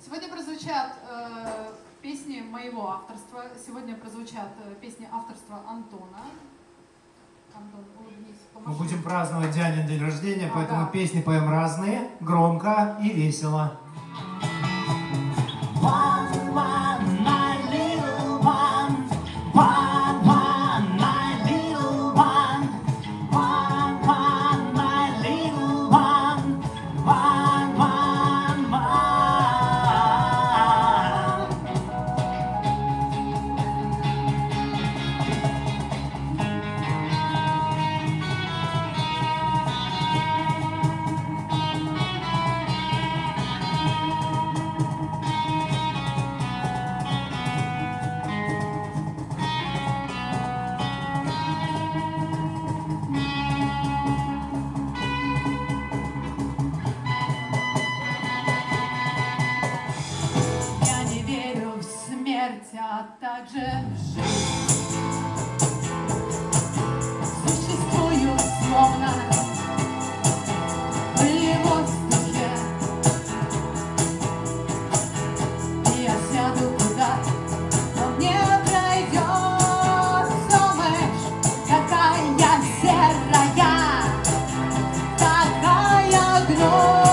Сегодня прозвучат песни моего авторства. Сегодня прозвучат песни авторства Антона. Антон, улыбнись, помаши. Мы будем праздновать Дианин день рождения, поэтому да. песни поем разные, громко и весело. А также жизнь. Существую словно пыль в воздухе, и я сяду куда-то, но мне пройдет. Думаешь, какая серая, какая гнусная.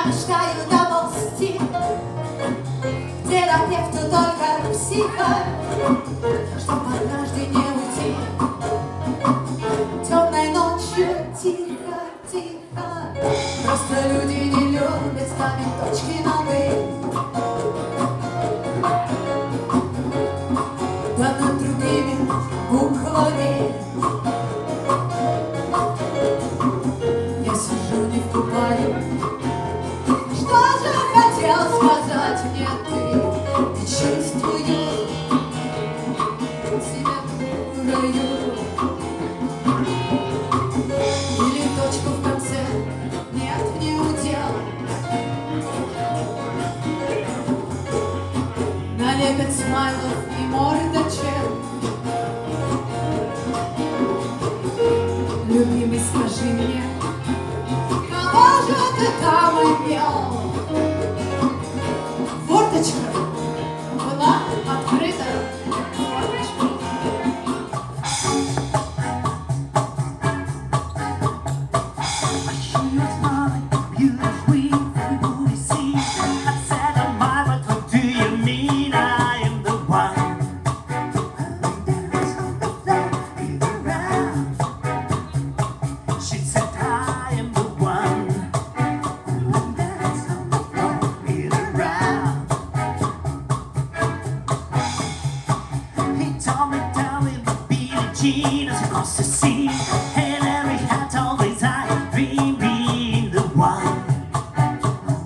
Мечтаю доползти к терапевту, только психа, чтоб однажды не уйти темной ночью. Тихо, тихо. Просто люди не любят ставить точки над «и», да над другими буквами. Я сижу не вкупаю. Что же хотел сказать мне ты? И чувствую себя дурою. Или точку в конце нет, не удел. Налепят смайлов и мордочек. Любимый, скажи мне, кого же ты там имел? Форточка была открыта. Genius across the sea, and every hat always I dream being the one.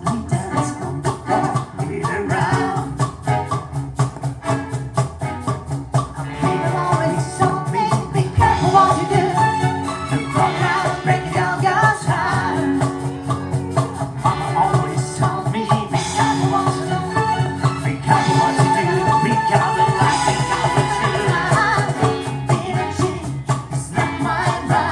Only dance on the floor, get around. People always told me, be careful what you do. Don't walk out, break it down, God's time. Mama always told me, be careful what you do. Be careful what you do. Be careful like, be careful too. It's not my right.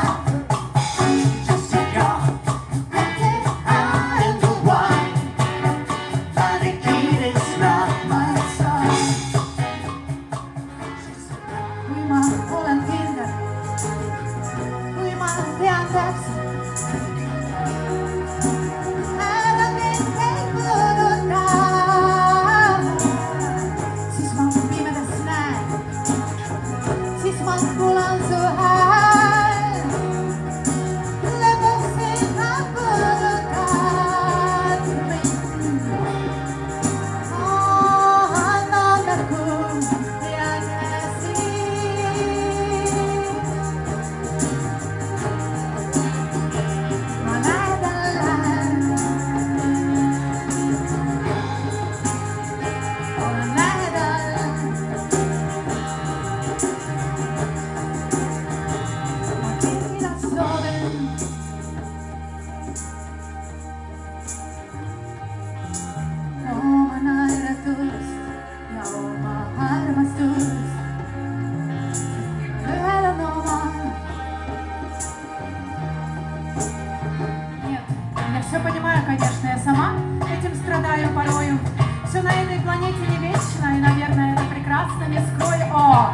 пальцами скрою. О,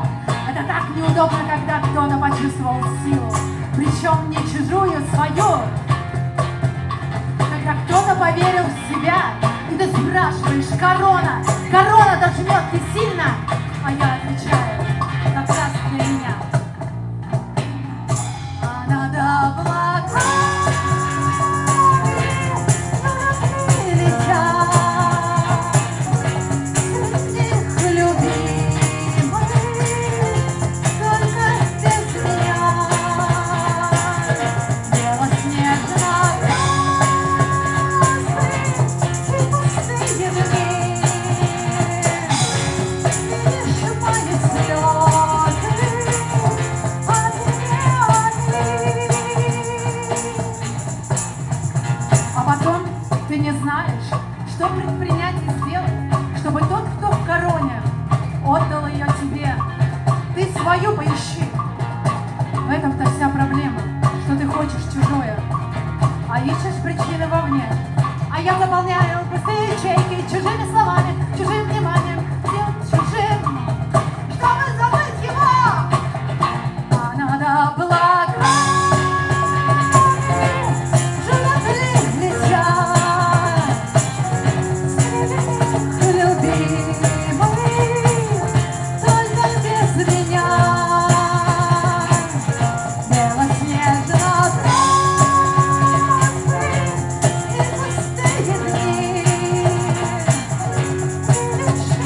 это так неудобно, когда кто-то почувствовал силу, причем не чужую, свою. Когда кто-то поверил в себя, и ты спрашиваешь: корона, корона-то жмет ты сильно? А я отвечаю: как раз для меня. А над облаками журавли летят, среди них любимый, только без меня. Белоснежно-красный и пустые дни, видишь мои слезы, а потом ты не знаешь, что предпринять и сделать, чтобы тот, кто в короне, отдал ее тебе. Ты свою поищи. В этом-то вся проблема, что ты хочешь чужое, а ищешь причины вовне. А я заполняю пустые ячейки чужими словами, чужим вниманием, всем чужим, чтобы забыть его. А над облаками журавли летят, среди них любимый, только без меня. Белоснежно-красный и пустые дни, видишь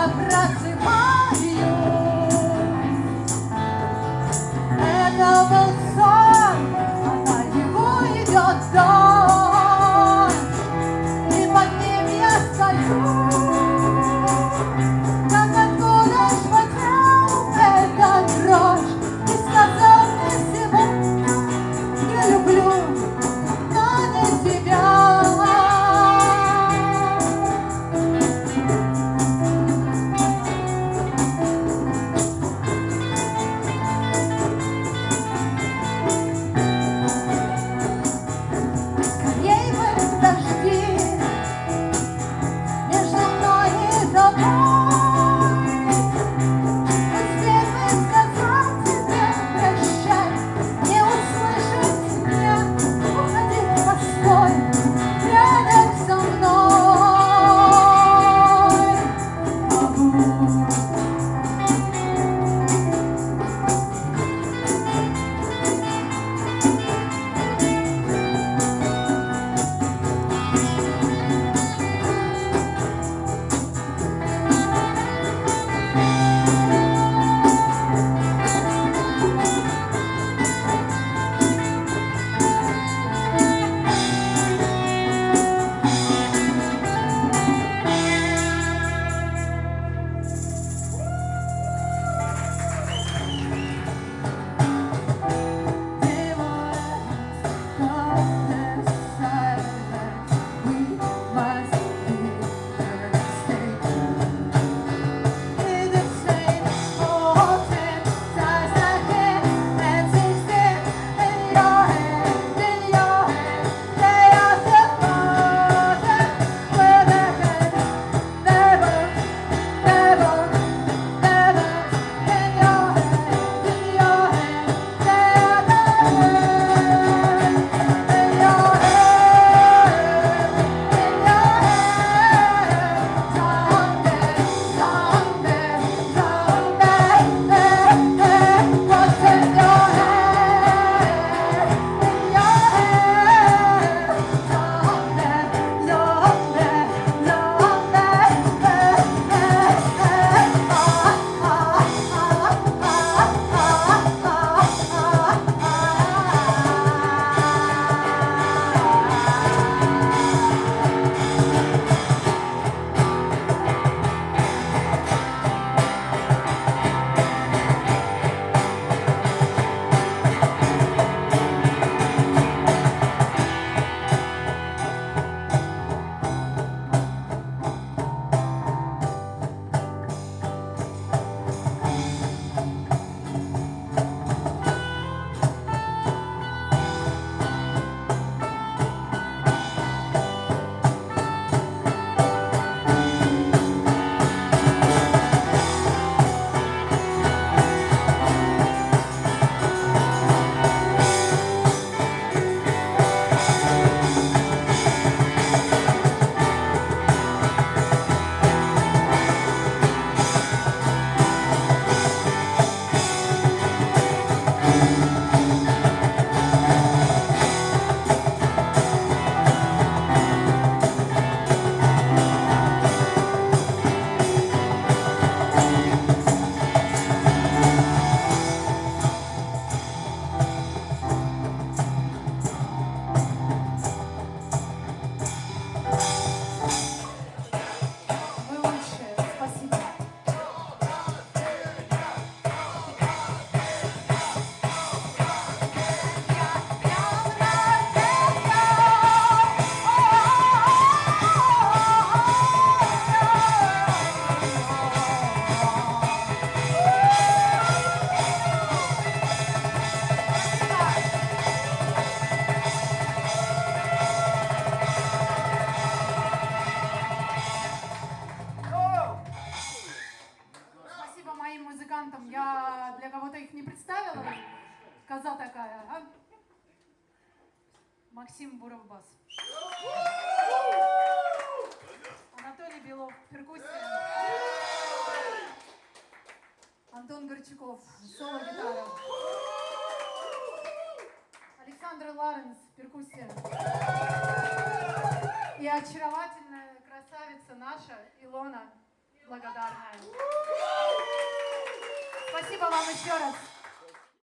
я просыпаюсь. Это был сон, а на него идет дождь, и под ним я стою. Как откуда ж потел эта дрожь, и сказал мне сегодня: я люблю, но не тебя. Скорей бы дожди между мной и тобой. Успеть бы сказать тебе прощай, не услышать меня, уходи, постой рядом со мной. музыкантам. Я для кого-то их не представила. Коза такая, а? Максим Буров бас. Анатолий Белов перкуссия. Антон Горчаков соло гитара. Александр Ларенс перкуссия. И очаровательная красавица наша Илона благодарная. Спасибо вам еще раз.